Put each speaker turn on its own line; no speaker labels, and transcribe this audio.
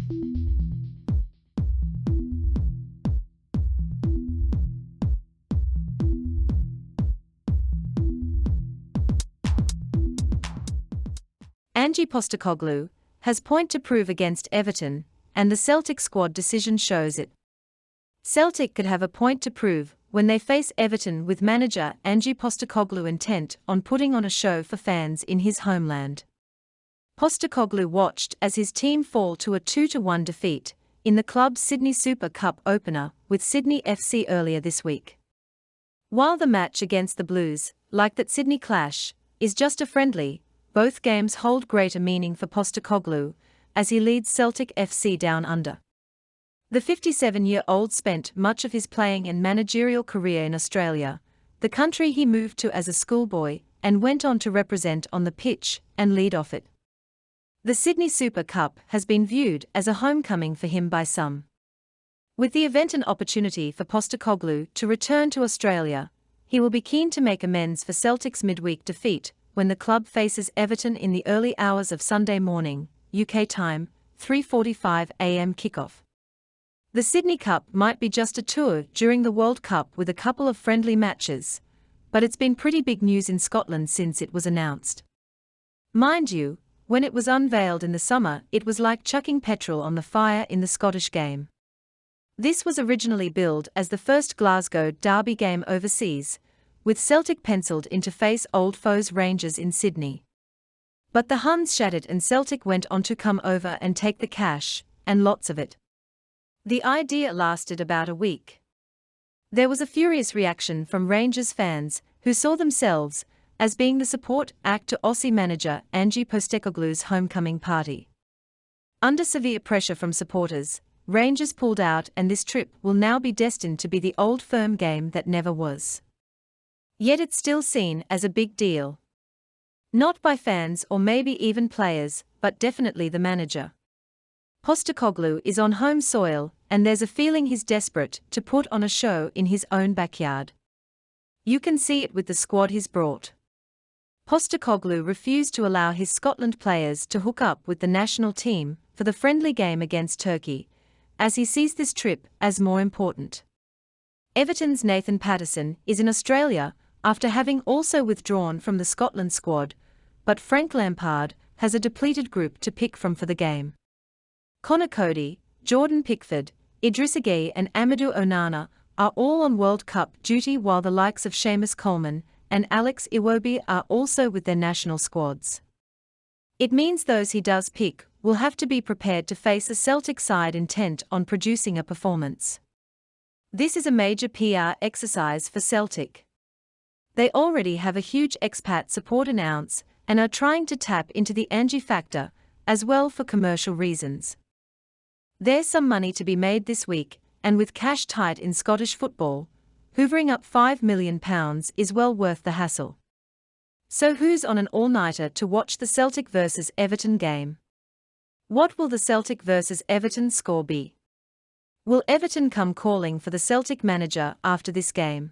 Ange Postecoglou has point to prove against Everton, and the Celtic squad decision shows it. Celtic could have a point to prove when they face Everton, with manager Ange Postecoglou intent on putting on a show for fans in his homeland. Postecoglou watched as his team fall to a 2-1 defeat in the club's Sydney Super Cup opener with Sydney FC earlier this week. While the match against the Blues, like that Sydney clash, is just a friendly, both games hold greater meaning for Postecoglou as he leads Celtic FC down under. The 57-year-old spent much of his playing and managerial career in Australia, the country he moved to as a schoolboy and went on to represent on the pitch and lead off it. The Sydney Super Cup has been viewed as a homecoming for him by some. With the event an opportunity for Postecoglou to return to Australia, he will be keen to make amends for Celtic's midweek defeat when the club faces Everton in the early hours of Sunday morning, UK time, 3:45 AM kickoff. The Sydney Cup might be just a tour during the World Cup with a couple of friendly matches, but it's been pretty big news in Scotland since it was announced. Mind you, when it was unveiled in the summer, it was like chucking petrol on the fire in the Scottish game. This was originally billed as the first Glasgow derby game overseas, with Celtic penciled in to face old foes Rangers in Sydney. But the Huns shattered and Celtic went on to come over and take the cash, and lots of it. The idea lasted about a week. There was a furious reaction from Rangers fans, who saw themselves as being the support act to Aussie manager Ange Postecoglou's homecoming party. Under severe pressure from supporters, Rangers pulled out, and this trip will now be destined to be the old firm game that never was. Yet it's still seen as a big deal. Not by fans or maybe even players, but definitely the manager. Postecoglou is on home soil, and there's a feeling he's desperate to put on a show in his own backyard. You can see it with the squad he's brought. Postecoglou refused to allow his Scotland players to hook up with the national team for the friendly game against Turkey, as he sees this trip as more important. Everton's Nathan Patterson is in Australia after having also withdrawn from the Scotland squad, but Frank Lampard has a depleted group to pick from for the game. Connor Cody, Jordan Pickford, Idrissa Gueye and Amadou Onana are all on World Cup duty, while the likes of Seamus Coleman and Alex Iwobi are also with their national squads. It means those he does pick will have to be prepared to face a Celtic side intent on producing a performance. This is a major PR exercise for Celtic. They already have a huge expat support in ounce and are trying to tap into the Ange factor as well for commercial reasons. There's some money to be made this week, and with cash tight in Scottish football, hoovering up £5 million is well worth the hassle. So who's on an all-nighter to watch the Celtic vs Everton game? What will the Celtic vs Everton score be? Will Everton come calling for the Celtic manager after this game?